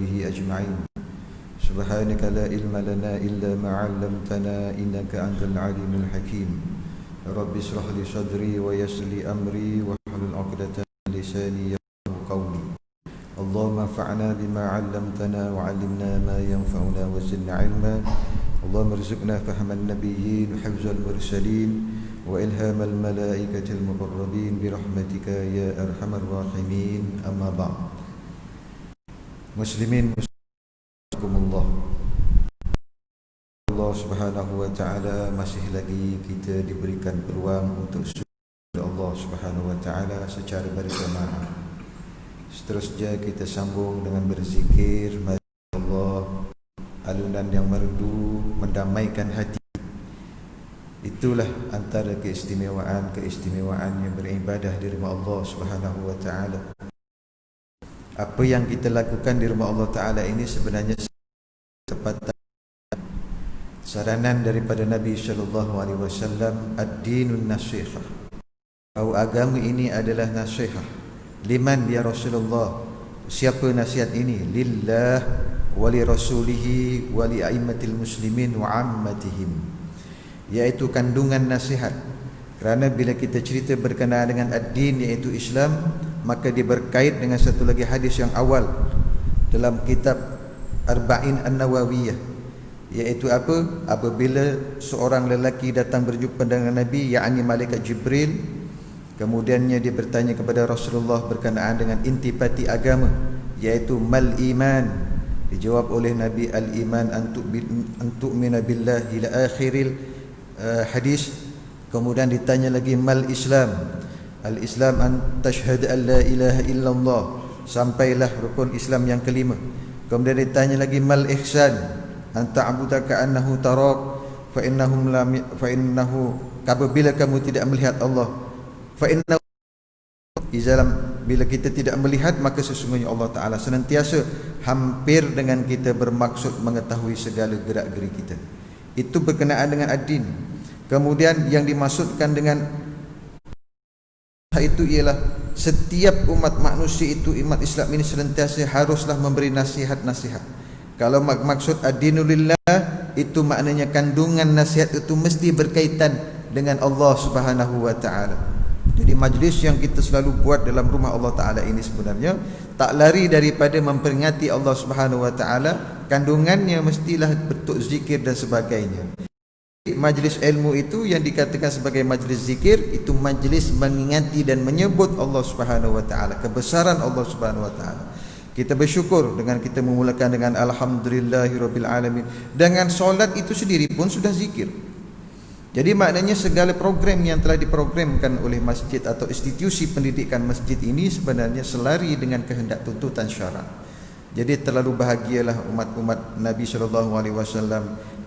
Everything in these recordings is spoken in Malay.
أجمعين. سبحانك لا علم لنا إلا ما علمتنا إنك أنت العليم الحكيم. رب اشرح لي صدري ويسر لي أمري واحلل عقدة من لساني يفقهوا قولي. اللهم انفعنا بما علمتنا وعلمنا ما ينفعنا وزدنا علما. اللهم ارزقنا فهم النبيين وحفظ المرسلين وإلهام الملائكة المقربين برحمتك يا أرحم الراحمين. أما بعد. Muslimin muslimakumullah, Allah Subhanahu wa taala masih lagi kita diberikan peluang untuk sujud Allah Subhanahu wa taala secara berjamaah. Seterusnya kita sambung dengan berzikir Allah, alunan yang merdu mendamaikan hati. Itulah antara keistimewaan yang beribadah di rumah Allah Subhanahu wa taala. Apa yang kita lakukan di rumah Allah Ta'ala ini sebenarnya tepatnya saranan daripada Nabi SAW, ad-dinun nasihah, bahawa agama ini adalah nasihah. Liman ya Rasulullah? Siapa nasihat ini? Lillah wali rasulihi wali a'immatil muslimin wa ammatihim, iaitu kandungan nasihat. Kerana bila kita cerita berkenaan dengan ad-din, iaitu Islam, maka dia berkait dengan satu lagi hadis yang awal dalam kitab Arba'in An-Nawawiyah, iaitu apa? Apabila seorang lelaki datang berjumpa dengan Nabi, yakni malaikat Jibril, kemudiannya dia bertanya kepada Rasulullah berkenaan dengan intipati agama, iaitu mal iman. Dijawab oleh Nabi, al-iman antu'mina billahi ila akhiril hadis. Kemudian ditanya lagi mal Islam, al-Islam an tashhad an la ilaha illallah, sampailah rukun Islam yang kelima. Kemudian ditanya lagi mal ihsan, an ta'budu ka'annahu tarak fa innahu apabila kamu tidak melihat Allah, fa innahu bila kita tidak melihat, maka sesungguhnya Allah Ta'ala senantiasa hampir dengan kita, bermaksud mengetahui segala gerak-gerik kita. Itu berkenaan dengan ad-din. Kemudian yang dimaksudkan dengan itu ialah setiap umat manusia itu, umat Islam ini senantiasa haruslah memberi nasihat-nasihat. Kalau maksud ad-dinulillah, itu maknanya kandungan nasihat itu mesti berkaitan dengan Allah Subhanahu wa taala. Jadi majlis yang kita selalu buat dalam rumah Allah Taala ini sebenarnya tak lari daripada memperingati Allah Subhanahu wa taala. Kandungannya mestilah bentuk zikir dan sebagainya. Majlis ilmu itu yang dikatakan sebagai majlis zikir, itu majlis mengingati dan menyebut Allah Subhanahu wa taala, kebesaran Allah Subhanahu wa taala. Kita bersyukur dengan kita memulakan dengan alhamdulillahirabbil alamin. Dengan solat itu sendiri pun sudah zikir. Jadi maknanya segala program yang telah diprogramkan oleh masjid atau institusi pendidikan masjid ini sebenarnya selari dengan kehendak tuntutan syarak. Jadi terlalu bahagialah umat-umat Nabi SAW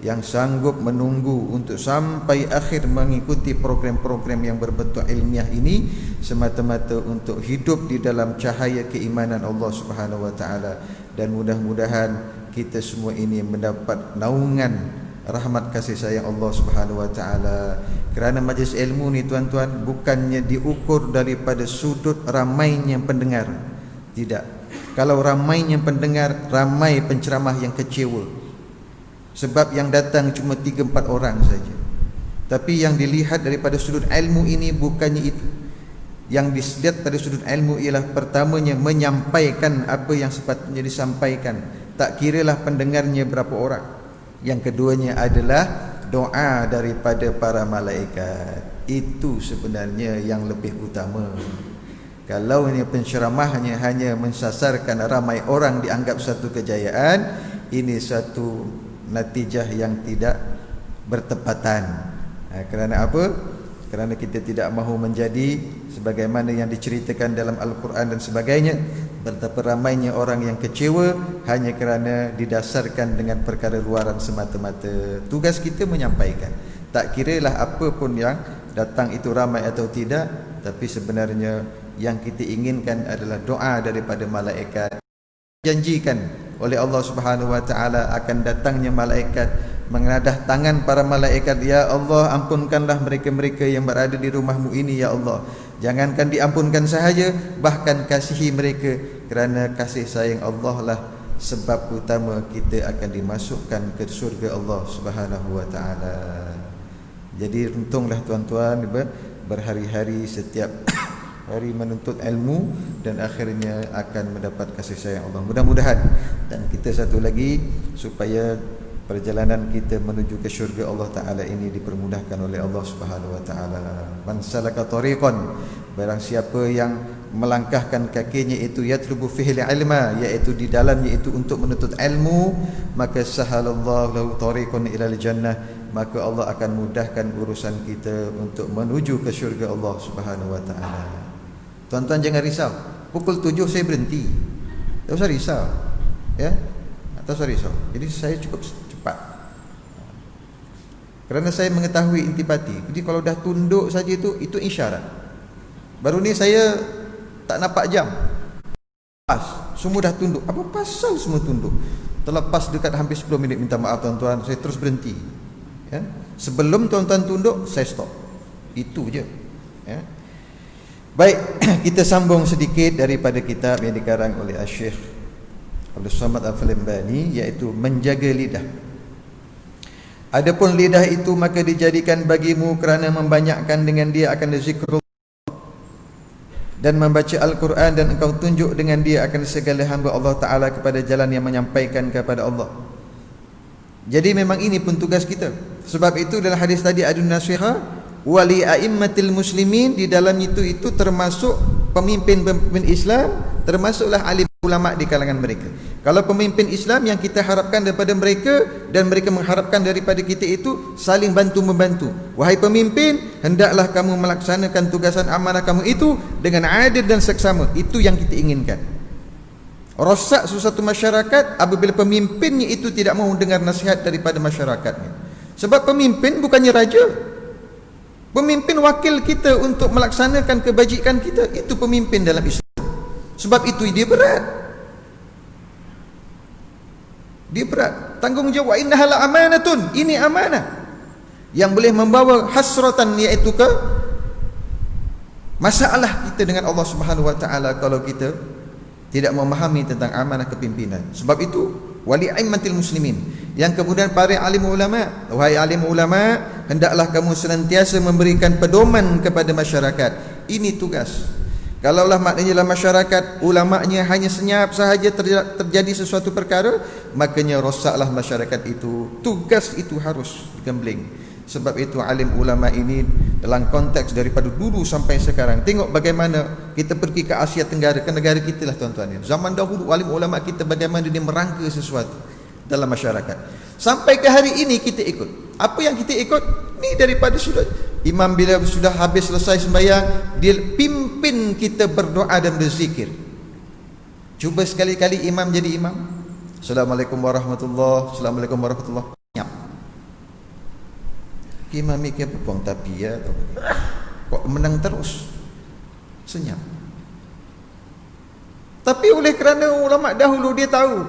yang sanggup menunggu untuk sampai akhir mengikuti program-program yang berbentuk ilmiah ini, semata-mata untuk hidup di dalam cahaya keimanan Allah Subhanahu wa taala. Dan mudah-mudahan kita semua ini mendapat naungan rahmat kasih sayang Allah Subhanahu wa taala. Kerana majlis ilmu ni tuan-tuan bukannya diukur daripada sudut ramainya pendengar. Tidak. Kalau ramainya pendengar, ramai penceramah yang kecewa, sebab yang datang cuma 3-4 orang saja. Tapi yang dilihat daripada sudut ilmu ini bukannya itu. Yang dilihat pada sudut ilmu ialah pertamanya menyampaikan apa yang sepatutnya disampaikan, tak kiralah pendengarnya berapa orang. Yang keduanya adalah doa daripada para malaikat. Itu sebenarnya yang lebih utama. Kalau ini penceramahnya hanya mensasarkan ramai orang dianggap satu kejayaan, ini satu natijah yang tidak bertepatan. Kerana apa? Kerana kita tidak mahu menjadi sebagaimana yang diceritakan dalam Al-Quran dan sebagainya, betapa ramainya orang yang kecewa hanya kerana didasarkan dengan perkara luaran semata-mata. Tugas kita menyampaikan, tak kiralah apa pun yang datang itu ramai atau tidak, tapi sebenarnya yang kita inginkan adalah doa daripada malaikat. Janjikan oleh Allah Subhanahu wa taala akan datangnya malaikat, mengadah tangan para malaikat, ya Allah, ampunkanlah mereka-mereka yang berada di rumahmu ini, ya Allah. Jangankan diampunkan sahaja, bahkan kasihi mereka, kerana kasih sayang Allah lah sebab utama kita akan dimasukkan ke syurga Allah Subhanahu wa taala. Jadi untunglah tuan-tuan berhari-hari setiap hari menuntut ilmu dan akhirnya akan mendapat kasih sayang Allah. Mudah-mudahan. Dan kita satu lagi, supaya perjalanan kita menuju ke syurga Allah Ta'ala ini dipermudahkan oleh Allah Subhanahu Wa Ta'ala. Man salaka tariqan, barang siapa yang melangkahkan kakinya itu yatlubu fihi ilma, iaitu di dalamnya itu untuk menuntut ilmu, maka sahalallahu lahu tariqan ilal jannah, maka Allah akan mudahkan urusan kita untuk menuju ke syurga Allah Subhanahu Wa Ta'ala. Tuan-tuan jangan risau, pukul 7 saya berhenti, tak usah risau, ya, tak usah risau. Jadi saya cukup cepat, kerana saya mengetahui intipati. Jadi kalau dah tunduk saja itu isyarat. Baru ni saya tak nampak jam, pas semua dah tunduk. Apa pasal semua tunduk? Terlepas dekat hampir 10 minit, minta maaf tuan-tuan, saya terus berhenti, ya. Sebelum tuan-tuan tunduk, saya stop. Itu je, ya. Baik, kita sambung sedikit daripada kitab yang dikarang oleh Syekh Abdul Samad Al-Falembani, iaitu menjaga lidah. Adapun lidah itu maka dijadikan bagimu kerana membanyakkan dengan dia akan zikrullah dan membaca Al-Quran, dan engkau tunjuk dengan dia akan segala hamba Allah Ta'ala kepada jalan yang menyampaikan kepada Allah. Jadi memang ini pun tugas kita. Sebab itu dalam hadis tadi adun nasiha wali a'immatil muslimin, di dalam itu termasuk pemimpin-pemimpin Islam, termasuklah alim ulama di kalangan mereka. Kalau pemimpin Islam yang kita harapkan daripada mereka dan mereka mengharapkan daripada kita itu saling bantu-membantu. Wahai pemimpin, hendaklah kamu melaksanakan tugasan amanah kamu itu dengan adil dan seksama. Itu yang kita inginkan. Rosak sesuatu masyarakat apabila pemimpinnya itu tidak mahu dengar nasihat daripada masyarakatnya. Sebab pemimpin bukannya raja. Pemimpin wakil kita untuk melaksanakan kebajikan kita. Itu pemimpin dalam Islam. Sebab itu dia berat. Dia berat. Tanggungjawab, innahala amanatun. Ini amanah yang boleh membawa hasratan, iaitu ke masalah kita dengan Allah Subhanahu Wa Taala kalau kita tidak memahami tentang amanah kepimpinan. Sebab itu wali a'immatil muslimin, yang kemudian para alim ulama, wahai alim ulama, hendaklah kamu senantiasa memberikan pedoman kepada masyarakat. Ini tugas. Kalaulah maknanya dalam masyarakat ulamanya hanya senyap sahaja terjadi sesuatu perkara, makanya rosaklah masyarakat itu. Tugas itu harus digembling. Sebab itu alim ulama ini dalam konteks daripada dulu sampai sekarang, tengok bagaimana kita pergi ke Asia Tenggara, ke negara kita lah tuan-tuan. Zaman dahulu alim ulama kita bagaimana dia merangka sesuatu dalam masyarakat. Sampai ke hari ini kita ikut. Apa yang kita ikut? Ni daripada sudut imam, bila sudah habis selesai sembahyang, dia pimpin kita berdoa dan berzikir. Cuba sekali-kali imam jadi imam, Assalamualaikum warahmatullahi, Assalamualaikum warahmatullahi, nyap. Imam ni apa buang tapi ya, kok menang terus, senyap. Tapi oleh kerana ulama dahulu dia tahu,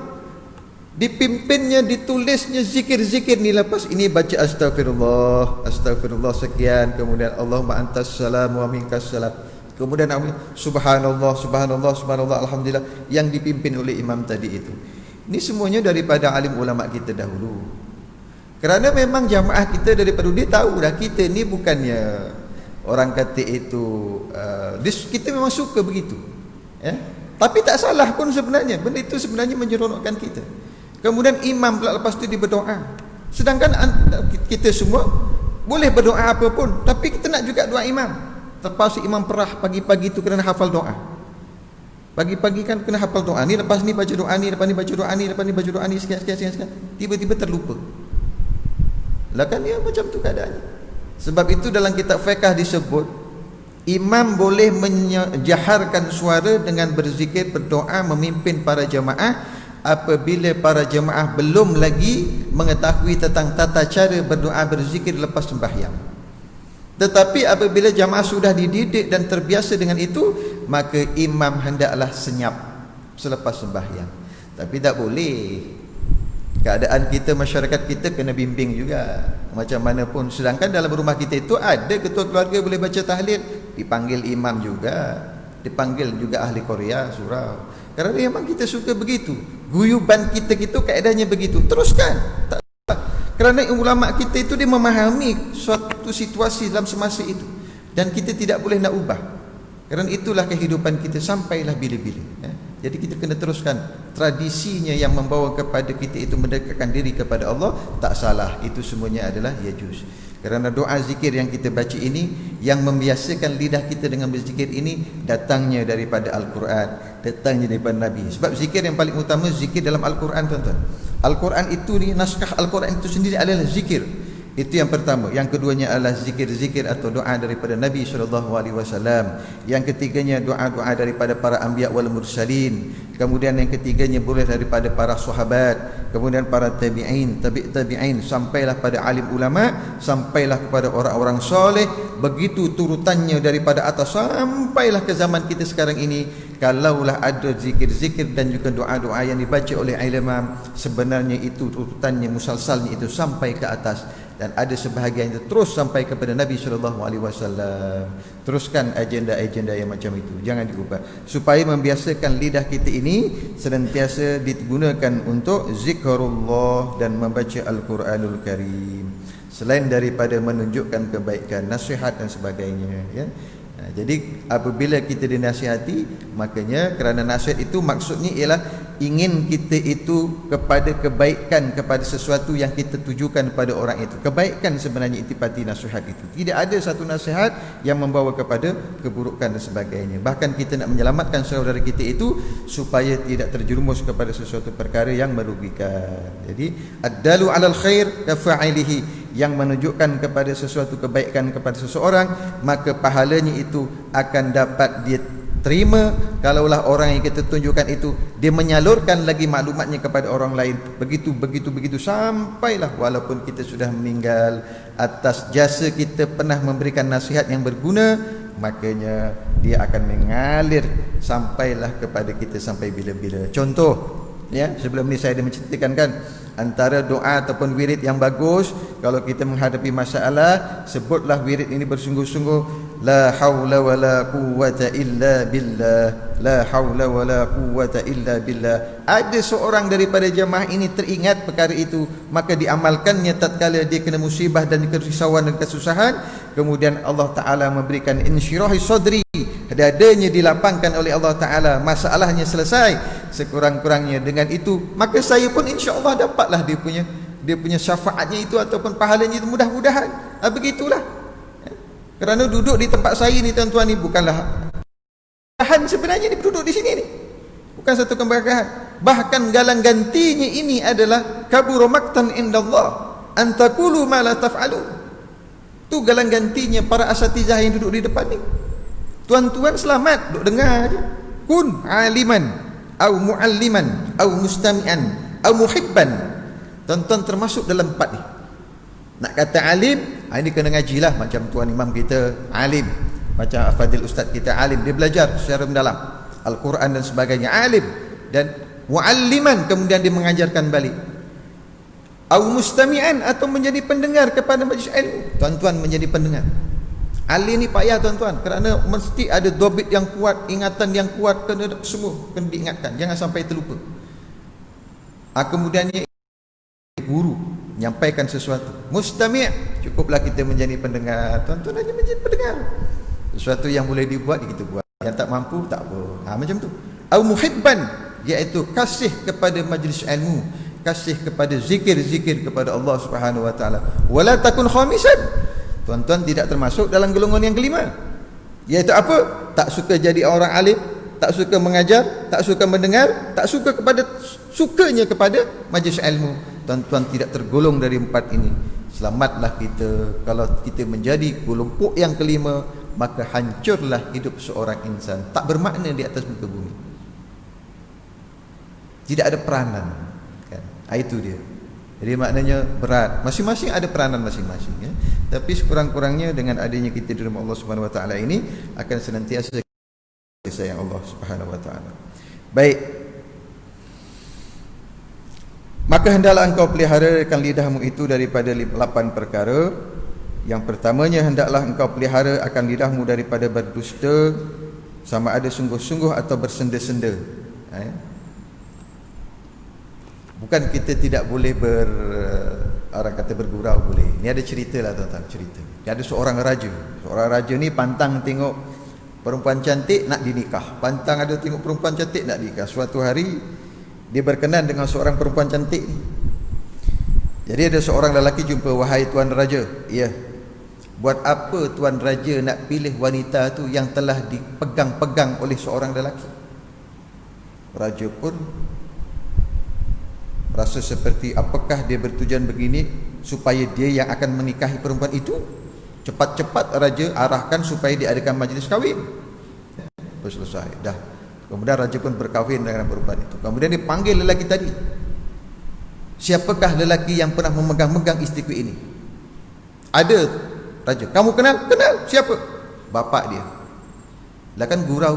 dipimpinnya, ditulisnya zikir-zikir ni, lepas ini baca astagfirullah, astagfirullah sekian, kemudian Allahumma antas salam wa minkas salam, kemudian subhanallah, subhanallah, subhanallah, alhamdulillah, yang dipimpin oleh imam tadi itu. Ini semuanya daripada alim ulama kita dahulu. Kerana memang jamaah kita daripada dia tahu dah, kita ni bukannya orang kata itu kita memang suka begitu, ya? Tapi tak salah pun sebenarnya. Benda itu sebenarnya menyeronokkan kita. Kemudian imam pula lepas tu dia berdoa. Sedangkan kita semua boleh berdoa apa pun, tapi kita nak juga doa imam. Terpaksa imam perah pagi-pagi tu kerana hafal doa. Pagi-pagi kan kena hafal doa ni, lepas ni baca doa ni, lepas ni baca doa ni, lepas ni baca doa ni, sekian. Tiba-tiba terlupa. Lah kan dia macam tu keadaannya. Sebab itu dalam kitab fiqh disebut imam boleh menjaharkan suara dengan berzikir, berdoa, memimpin para jemaah apabila para jemaah belum lagi mengetahui tentang tata cara berdoa berzikir lepas sembahyang. Tetapi apabila jemaah sudah dididik dan terbiasa dengan itu, maka imam hendaklah senyap selepas sembahyang. Tapi tak boleh. Keadaan kita, masyarakat kita kena bimbing juga macam mana pun. Sedangkan dalam rumah kita itu ada ketua keluarga boleh baca tahlil, dipanggil imam juga, dipanggil juga ahli Korea, surau. Kerana memang kita suka begitu. Guyuban kita gitu kaedahnya begitu. Teruskan. Tak apa. Kerana ulama kita itu dia memahami suatu situasi dalam semasa itu. Dan kita tidak boleh nak ubah. Kerana itulah kehidupan kita sampailah bila-bila. Jadi kita kena teruskan tradisinya yang membawa kepada kita itu mendekatkan diri kepada Allah. Tak salah, itu semuanya adalah yajuz. Kerana doa zikir yang kita baca ini, yang membiasakan lidah kita dengan berzikir ini, datangnya daripada Al-Quran, datangnya daripada Nabi. Sebab zikir yang paling utama zikir dalam Al-Quran, tuan-tuan. Al-Quran itu ni, naskah Al-Quran itu sendiri adalah zikir. Itu yang pertama. Yang keduanya adalah zikir-zikir atau doa daripada Nabi SAW. Yang ketiganya doa-doa daripada para anbiya wal mursalin. Kemudian yang ketiganya boleh daripada para sahabat. Kemudian para tabi'in, tabi'in, sampailah pada alim ulama, sampailah kepada orang-orang soleh. Begitu turutannya daripada atas sampailah ke zaman kita sekarang ini. Kalaulah ada zikir-zikir dan juga doa-doa yang dibaca oleh ulama, sebenarnya itu turutannya, musalsalnya itu sampai ke atas. Dan ada sebahagian itu terus sampai kepada Nabi SAW. Teruskan agenda-agenda yang macam itu, jangan diubah, supaya membiasakan lidah kita ini senantiasa digunakan untuk zikrullah dan membaca Al-Quranul Karim, selain daripada menunjukkan kebaikan, nasihat dan sebagainya, ya. Jadi apabila kita dinasihati, makanya kerana nasihat itu maksudnya ialah ingin kita itu kepada kebaikan, kepada sesuatu yang kita tujukan kepada orang itu. Kebaikan sebenarnya intipati nasihat itu. Tidak ada satu nasihat yang membawa kepada keburukan dan sebagainya. Bahkan kita nak menyelamatkan saudara kita itu supaya tidak terjerumus kepada sesuatu perkara yang merugikan. Jadi ad-dalu 'alal khair kafa'ilihi, yang menunjukkan kepada sesuatu kebaikan kepada seseorang, maka pahalanya itu akan dapat dia terima. Kalaulah orang yang kita tunjukkan itu dia menyalurkan lagi maklumatnya kepada orang lain, begitu sampailah walaupun kita sudah meninggal, atas jasa kita pernah memberikan nasihat yang berguna, makanya dia akan mengalir sampailah kepada kita sampai bila-bila. Contoh, ya, sebelum ni saya ada menceritakan kan, antara doa ataupun wirid yang bagus kalau kita menghadapi masalah, sebutlah wirid ini bersungguh-sungguh. La haula wa la quwwata illa billah, la haula wa la quwwata illa billah. Ada seorang daripada jemaah ini teringat perkara itu, maka diamalkannya tatkala dia kena musibah dan kerisauan dan kesusahan. Kemudian Allah Ta'ala memberikan insyirahi sadri, dadanya dilapangkan oleh Allah Ta'ala, masalahnya selesai sekurang-kurangnya. Dengan itu maka saya pun insya-Allah dapatlah dia punya syafaatnya itu ataupun pahalanya itu, mudah-mudahan. Begitulah. Kerana duduk di tempat saya ni, tuan-tuan, ni bukanlah bahan sebenarnya, ni duduk di sini ni bukan satu kebanggaan. Bahkan galang gantinya ini adalah kabura maktan indallah an taqulu ma la taf'alu. Tu galang gantinya para asatizah yang duduk di depan ni. Tuan-tuan selamat duk dengar je. Kun aliman au mualliman au mustami'an au muhibban. Tuan-tuan termasuk dalam empat ni. Nak kata alim, ini kena ngajilah, macam tuan imam kita alim, macam Fadil Ustaz kita alim, dia belajar secara mendalam Al-Quran dan sebagainya, alim. Dan mualliman, kemudian dia mengajarkan balik. Au mustami'an, atau menjadi pendengar kepada majlis ilmu. Tuan-tuan menjadi pendengar. Alim ni payah, tuan-tuan, kerana mesti ada dobit yang kuat, ingatan yang kuat, kena semua kena diingatkan, jangan sampai terlupa. Kemudiannya guru menyampaikan sesuatu. Mustami', cukuplah kita menjadi pendengar. Tuan-tuan hanya menjadi pendengar. Sesuatu yang boleh dibuat, kita buat. Yang tak mampu, tak apa. Macam tu. Au muhibban, iaitu kasih kepada majlis ilmu, kasih kepada zikir-zikir kepada Allah Subhanahu wa taala. Wala takun khamisan. Tuan-tuan tidak termasuk dalam golongan yang kelima. Iaitu apa? Tak suka jadi orang alim, tak suka mengajar, tak suka mendengar, tak suka sukanya kepada majlis ilmu. Tuan-tuan tidak tergolong dari empat ini. Selamatlah kita. Kalau kita menjadi kelompok yang kelima, maka hancurlah hidup seorang insan, tak bermakna di atas muka bumi. Tidak ada peranan kan? Itu dia. Jadi maknanya berat. Masing-masing ada peranan masing-masing, ya? Tapi sekurang-kurangnya dengan adanya kita di rumah Allah Subhanahu wa taala ini, akan senantiasa sayang Allah Subhanahu wa taala. Baik. Maka hendaklah engkau peliharakan lidahmu itu daripada 8 perkara. Yang pertamanya, hendaklah engkau pelihara akan lidahmu daripada berdusta, sama ada sungguh-sungguh atau bersenda-senda. Bukan kita tidak boleh orang kata bergurau, boleh. Ini ada cerita lah tuan-tuan, cerita. Ada seorang raja. Seorang raja ni pantang tengok perempuan cantik nak dinikah. Pantang ada tengok perempuan cantik nak dinikah. Suatu hari dia berkenan dengan seorang perempuan cantik ni. Jadi ada seorang lelaki jumpa, "Wahai tuan raja." "Ya." "Buat apa tuan raja nak pilih wanita tu yang telah dipegang-pegang oleh seorang lelaki?" Raja pun rasa seperti, apakah dia bertujuan begini supaya dia yang akan menikahi perempuan itu? Cepat-cepat raja arahkan supaya diadakan majlis kahwin. Selesai dah. Kemudian raja pun berkahwin dengan perempuan itu. Kemudian dia panggil lelaki tadi. "Siapakah lelaki yang pernah memegang-megang isteriku ini?" "Ada." Raja, "Kamu kenal?" "Kenal." "Siapa?" "Bapak dia." Lah kan gurau.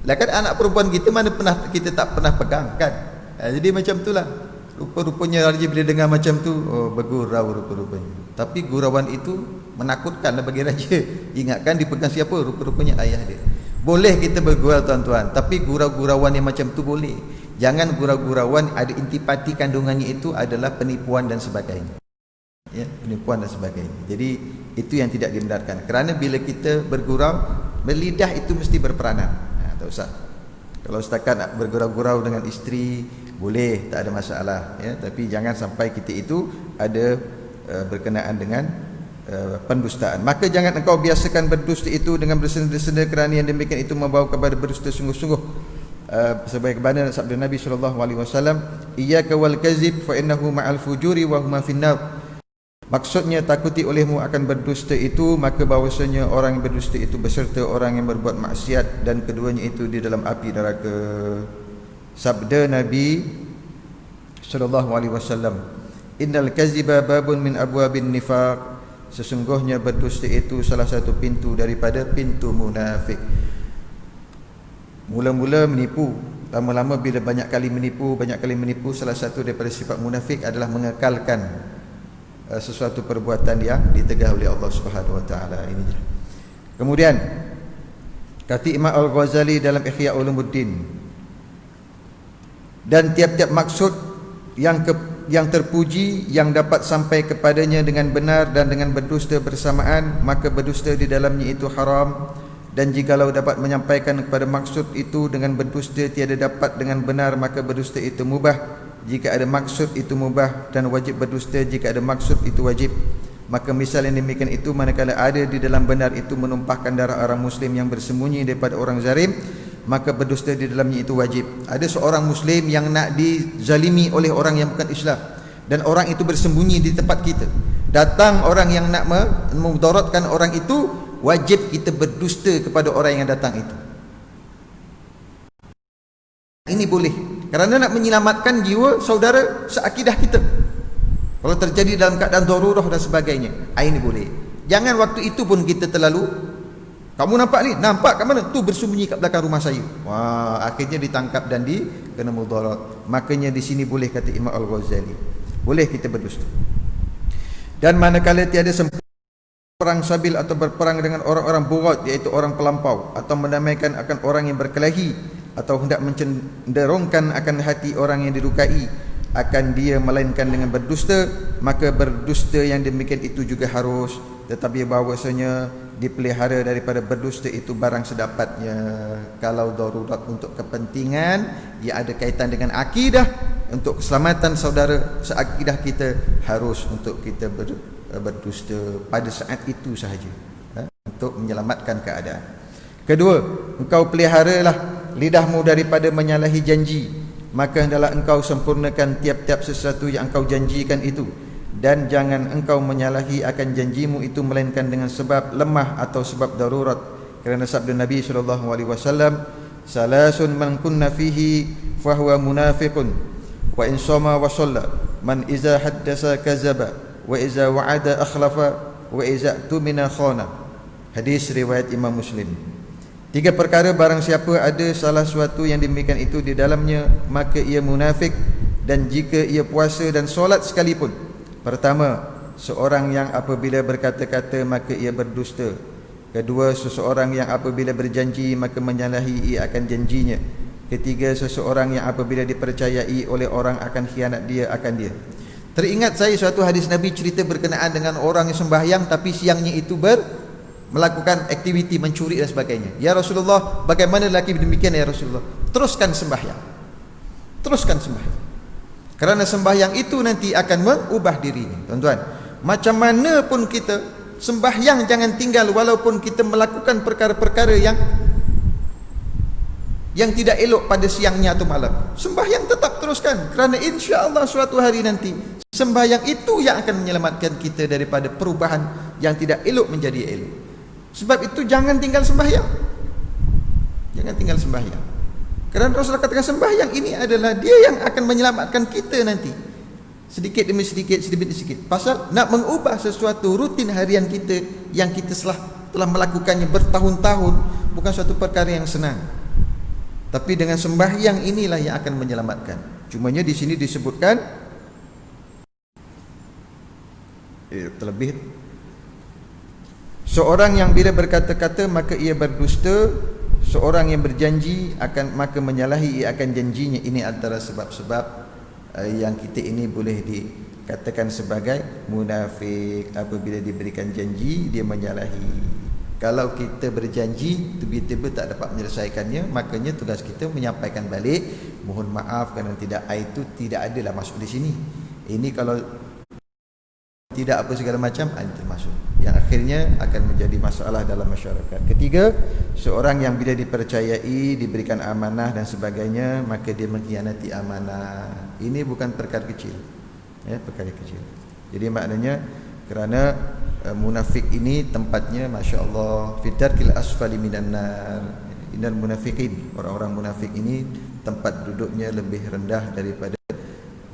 Lah kan anak perempuan kita mana pernah kita tak pernah pegang kan. Jadi macam itulah. Rupa-rupanya raja bila dengar macam tu, oh bergurau rupa-rupanya. Tapi gurauan itu menakutkanlah bagi raja. Ingatkan dipegang siapa? Rupa-rupanya ayah dia. Boleh kita bergurau tuan-tuan, tapi gurau-gurauan yang macam tu boleh. Jangan gurau-gurauan ada intipati kandungannya itu adalah penipuan dan sebagainya. Ya, penipuan dan sebagainya. Jadi itu yang tidak dibenarkan. Kerana bila kita bergurau, berlidah itu mesti berperanan. Tak usah. Kalau setakat nak bergurau-gurau dengan isteri, boleh, tak ada masalah, ya. Tapi jangan sampai kita itu ada berkenaan dengan pendustaan. Maka jangan engkau biasakan berdusta itu dengan bersenda-senda, kerana yang demikian itu membawa kepada berdusta sungguh-sungguh. Sebagaimana sabda Nabi SAW, "Iyyaka wal kazib fa innahu ma'al fujuri wa huma finnar." Maksudnya, takuti olehmu akan berdusta itu, maka bahawasanya orang yang berdusta itu beserta orang yang berbuat maksiat, dan keduanya itu di dalam api neraka. Sabda Nabi SAW, "Innal kaziba babun min abwabin nifaq." Sesungguhnya berdusta itu salah satu pintu daripada pintu munafik. Mula-mula menipu, lama-lama bila banyak kali menipu, salah satu daripada sifat munafik adalah mengekalkan sesuatu perbuatan yang ditegah oleh Allah Subhanahu Wa Taala. Ini je. Kemudian kata Imam Al-Ghazali dalam Ihya Ulumuddin, dan tiap-tiap maksud yang terpuji yang dapat sampai kepadanya dengan benar dan dengan berdusta bersamaan, maka berdusta di dalamnya itu haram. Dan jikalau dapat menyampaikan kepada maksud itu dengan berdusta tiada dapat dengan benar, maka berdusta itu mubah jika ada maksud itu mubah, dan wajib berdusta jika ada maksud itu wajib. Maka misal yang demikian itu, manakala ada di dalam benar itu menumpahkan darah orang muslim yang bersembunyi daripada orang zalim, maka berdusta di dalamnya itu wajib. Ada seorang muslim yang nak dizalimi oleh orang yang bukan Islam, dan orang itu bersembunyi di tempat kita. Datang orang yang nak memudaratkan orang itu, wajib kita berdusta kepada orang yang datang itu. Ini boleh, kerana nak menyelamatkan jiwa saudara seakidah kita. Kalau terjadi dalam keadaan darurah dan sebagainya, ini boleh. Jangan waktu itu pun kita terlalu, "Kamu nampak ni?" "Nampak kat mana?" "Tu bersembunyi kat belakang rumah saya." Wah, akhirnya ditangkap dan dikena mudarat. Makanya di sini boleh, kata Imam Al-Ghazali, boleh kita berdusta. Dan manakala tiada perang sabil atau berperang dengan orang-orang burat, iaitu orang pelampau, atau mendamaikan akan orang yang berkelahi, atau hendak mencenderungkan akan hati orang yang dilukai akan dia, melainkan dengan berdusta, maka berdusta yang demikian itu juga harus. Tetapi bahawasanya dipelihara daripada berdusta itu barang sedapatnya. Kalau darurat untuk kepentingan yang ada kaitan dengan akidah, untuk keselamatan saudara seakidah kita, harus untuk kita berdusta pada saat itu sahaja, untuk menyelamatkan keadaan. Kedua, engkau peliharalah lidahmu daripada menyalahi janji, maka hendaklah engkau sempurnakan tiap-tiap sesuatu yang engkau janjikan itu, dan jangan engkau menyalahi akan janjimu itu melainkan dengan sebab lemah atau sebab darurat. Kerana sabda Nabi SAW, "Salasun man kunna fihi fahuwa munafiqun, wa in shoma wa shalla, man iza haddasa kazaba, wa iza wa'ada akhlafa, wa iza tumina khana." Hadis riwayat Imam Muslim. 3 perkara barang siapa ada salah suatu yang demikian itu di dalamnya, maka ia munafik, dan jika ia puasa dan solat sekalipun. Pertama, seorang yang apabila berkata-kata maka ia berdusta. Kedua, seseorang yang apabila berjanji maka menyalahi ia akan janjinya. Ketiga, seseorang yang apabila dipercayai oleh orang akan khianat dia akan dia. Teringat saya suatu hadis Nabi cerita berkenaan dengan orang yang sembahyang tapi siangnya itu melakukan aktiviti mencuri dan sebagainya. Ya Rasulullah, bagaimana lelaki demikian ya Rasulullah? Teruskan sembahyang. Teruskan sembahyang. Kerana sembahyang itu nanti akan mengubah dirinya. Tuan-tuan, macam mana pun kita sembahyang jangan tinggal walaupun kita melakukan perkara-perkara yang tidak elok pada siangnya atau malam. Sembahyang tetap teruskan, kerana insya-Allah suatu hari nanti sembahyang itu yang akan menyelamatkan kita daripada perubahan yang tidak elok menjadi elok. Sebab itu jangan tinggal sembahyang. Jangan tinggal sembahyang. Kerana Rasulullah katakan sembahyang ini adalah dia yang akan menyelamatkan kita nanti. Sedikit demi sedikit, sedikit demi sedikit. Pasal nak mengubah sesuatu rutin harian kita yang kita telah melakukannya bertahun-tahun bukan suatu perkara yang senang. Tapi dengan sembahyang inilah yang akan menyelamatkan. Cumanya di sini disebutkan terlebih seorang yang bila berkata-kata maka ia berdusta, seorang yang berjanji akan maka menyalahi ia akan janjinya. Ini antara sebab-sebab yang kita ini boleh dikatakan sebagai munafik. Apabila diberikan janji dia menyalahi. Kalau kita berjanji tiba-tiba tak dapat menyelesaikannya, makanya tugas kita menyampaikan balik, mohon maaf kerana tidak, itu tidak adalah masuk di sini. Ini kalau tidak apa segala macam, itu termasuk yang akhirnya akan menjadi masalah dalam masyarakat. Ketiga, seorang yang bila dipercayai, diberikan amanah dan sebagainya, maka dia mengkhianati amanah. Ini bukan perkara kecil, ya, perkara kecil. Jadi maknanya kerana munafik ini tempatnya masya-Allah fidarkil asfali minan nar. Innal munafiqin, orang-orang munafik ini tempat duduknya lebih rendah daripada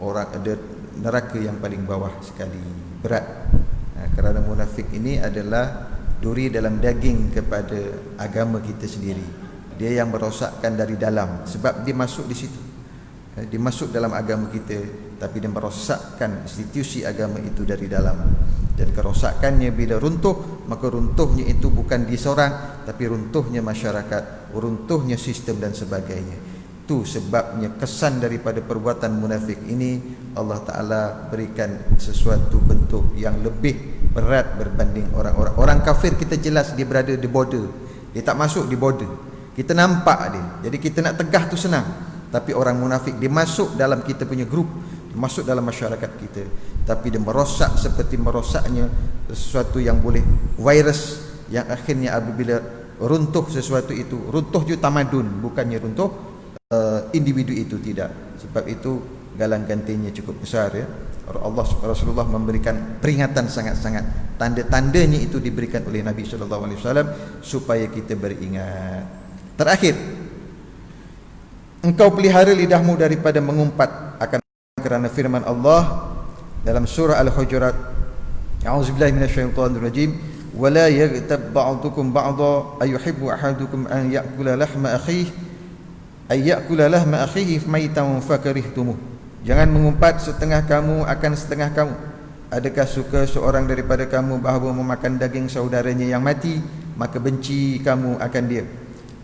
orang ada neraka yang paling bawah sekali, berat. Kerana munafik ini adalah duri dalam daging kepada agama kita sendiri. Dia yang merosakkan dari dalam, sebab dia masuk di situ. Dia masuk dalam agama kita, tapi dia merosakkan institusi agama itu dari dalam. Dan kerosakannya bila runtuh, maka runtuhnya itu bukan di seorang, tapi runtuhnya masyarakat, runtuhnya sistem dan sebagainya. Itu sebabnya kesan daripada perbuatan munafik ini Allah Ta'ala berikan sesuatu bentuk yang lebih berat berbanding orang-orang. Orang kafir kita jelas dia berada di border, dia tak masuk di border, kita nampak dia, jadi kita nak tegah tu senang. Tapi orang munafik dia masuk dalam kita punya grup, masuk dalam masyarakat kita, tapi dia merosak seperti merosaknya sesuatu yang boleh virus, yang akhirnya apabila runtuh sesuatu itu, runtuh juga tamadun, bukannya runtuh individu itu, tidak. Sebab itu galang gantinya cukup besar, ya. Rasulullah memberikan peringatan sangat-sangat, tanda-tandanya itu diberikan oleh Nabi SAW supaya kita beringat. Terakhir, engkau pelihara lidahmu daripada mengumpat akan, kerana firman Allah dalam surah Al-Hujurat, a'udzubillahi minasyaitonirrajim, wala yaghtab ba'dukum ba'dha ayuhibbu ahadukum an ya'kula lahma akhihi maitan fakarihtumuh. Jangan mengumpat setengah kamu akan setengah kamu. Adakah suka seorang daripada kamu bahawa memakan daging saudaranya yang mati, maka benci kamu akan dia.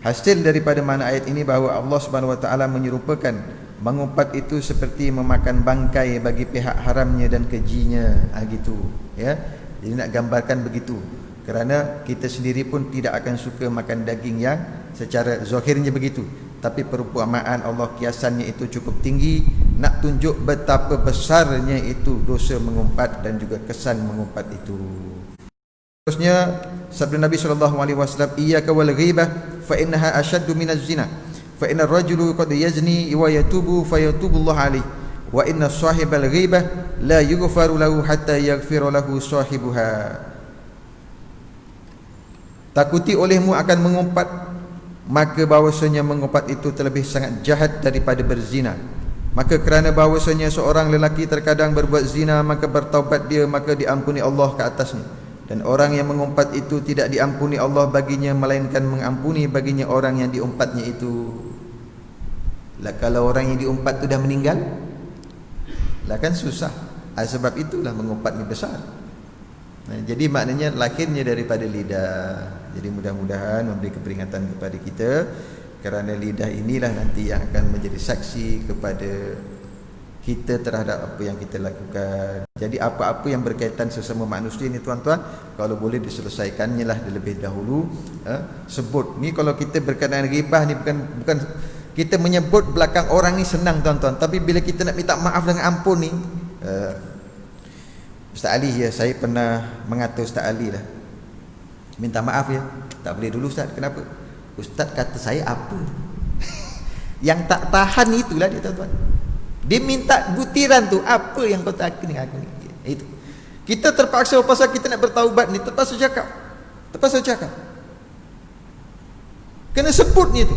Hasil daripada mana ayat ini bahawa Allah Subhanahu Wa Taala menyerupakan mengumpat itu seperti memakan bangkai bagi pihak haramnya dan kejinya, gitu, ya. Jadi nak gambarkan begitu, kerana kita sendiri pun tidak akan suka makan daging yang secara zahirnya begitu, tapi perumpamaan Allah kiasannya itu cukup tinggi, nak tunjuk betapa besarnya itu dosa mengumpat dan juga kesan mengumpat itu. Terusnya sabda Nabi SAW, iyyaka wal ghibah fa innaha ashaddu minaz zina. Fa inna ar-rajulu qad yazni wa yatubu fa yatubu Allah alayhi wa inna sahibal ghibah la yughfaru lahu hatta yaghfira lahu sahibuha. Takuti olehmu akan mengumpat, maka bahawasanya mengumpat itu terlebih sangat jahat daripada berzina. Maka kerana bahawasanya seorang lelaki terkadang berbuat zina, maka bertaubat dia, maka diampuni Allah ke atasnya. Dan orang yang mengumpat itu tidak diampuni Allah baginya, melainkan mengampuni baginya orang yang diumpatnya itu. Lah kalau orang yang diumpat itu dah meninggal, lah kan susah. Sebab itulah mengumpatnya besar. Jadi maknanya lahirnya daripada lidah. Jadi mudah-mudahan memberi peringatan kepada kita Kerana lidah inilah nanti yang akan menjadi saksi kepada kita terhadap apa yang kita lakukan. Jadi apa-apa yang berkaitan sesama manusia ni tuan-tuan, kalau boleh diselesaikannya lah terlebih dahulu. Sebut ni, kalau kita berkaitan ghibah ni bukan kita menyebut belakang orang ni senang tuan-tuan, tapi bila kita nak minta maaf dengan ampun ni, Ustaz Ali ya, saya pernah mengata Ustaz Ali lah, minta maaf ya, tak boleh dulu Ustaz. Kenapa? Ustaz kata saya apa? Yang tak tahan itulah dia tuan-tuan. Dia minta butiran tu, apa yang kau tak ni aku ni. Itu. Kita terpaksa pasal kita nak bertaubat ni, terpaksa cakap. Kena sebut ni tu.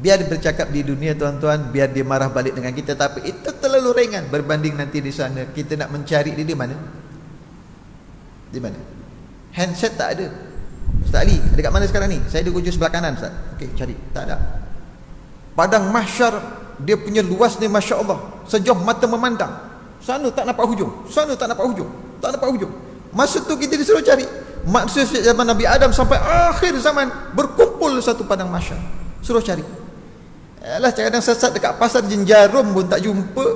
Biar dia bercakap di dunia tuan-tuan, biar dia marah balik dengan kita, tapi itu terlalu ringan berbanding nanti di sana kita nak mencari dia di mana? Di mana? Handset tak ada. Ustaz Ali, ada kat mana sekarang ni? Saya di hujung sebelah kanan Ustaz. Okey, cari. Tak ada. Padang mahsyar, dia punya luas ni Masya Allah, sejauh mata memandang. Sana tak nampak hujung, sana tak nampak hujung, tak nampak hujung. Masa tu kita disuruh cari. Maksud zaman Nabi Adam sampai akhir zaman berkumpul satu padang mahsyar, suruh cari. Alah, kadang sesat dekat pasar Jenjarum pun tak jumpa.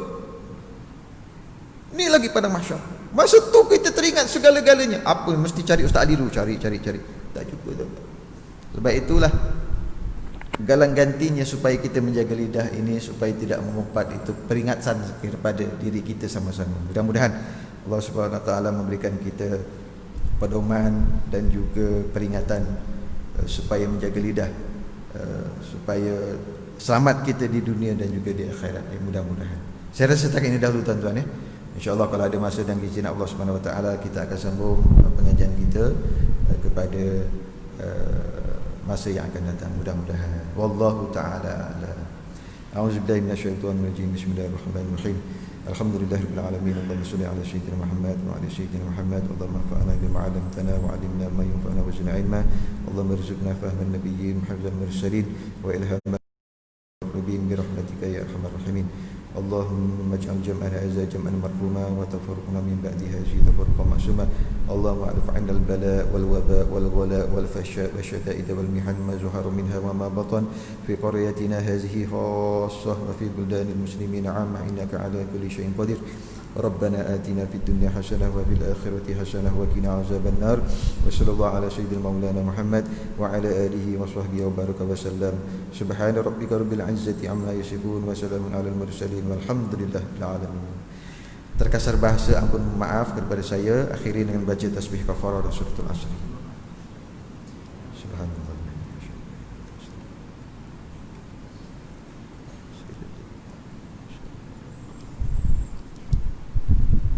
Ni lagi padang mahsyar. Masa tu kita teringat segala-galanya. Apa mesti cari Ustaz Ali dulu, cari. Tak jumpa tu. Sebab itulah galang gantinya supaya kita menjaga lidah ini supaya tidak mengumpat, itu peringatan kepada diri kita sama-sama. Mudah-mudahan Allah Subhanahu Wa Taala memberikan kita pedoman dan juga peringatan supaya menjaga lidah, supaya selamat kita di dunia dan juga di akhirat. Mudah-mudahan. Saya rasa setakat ini dahulu tuan-tuan ya. InsyaAllah kalau ada masa dan izin Allah Subhanahu Wa Taala, kita akan sambung pengajian kita kepada masa yang akan datang, mudah-mudahan. Wallahu ta'ala a'lam. A'udzubillahi minasyaitonir rajim. Bismillahirrahmanirrahim. Alhamdulillahirabbil alamin. Allahumma shalli ala sayyidina Muhammad wa ala sayyidina Muhammad. Allahumma anfa'na bima 'allamtana wa 'allimna ma yanfa'una wa zidna 'ilma. Allahumma arzuqna fahman nabiyyin hifdzal mursalin wa ilhaman mubin bi rahmatika ya arhamar rahimin. Allahumma ij'al jam'ana hadza jam'an marhuma wa tafarruqna min ba'di hadhihi tafarruqan ma'suma. Allahumma arif 'anna al-bala wal waba wal ghala wal fahsya wa syada'id wal mihan ma zuhara minha wa ma batan fi qaryatina hadhihi khassah wa fi buldanil muslimin 'amma innaka 'ala kulli syai'in qadir. Rabbana atina fid dunya hasanah wa fil akhirati hasanah wa qina azaban nar. Wa sallallahu ala sayyidil maulana Muhammad wa ala alihi wa sahbihi wa baraka wa sallam. Subhana rabbika rabbil izzati amma yasifun wa salamun alal mursalin walhamdulillahil alamin. Terkasar bahasa, ampun maaf kepada saya. Akhiri dengan baca tasbih kafarah dan suratul asr. Subhanallah.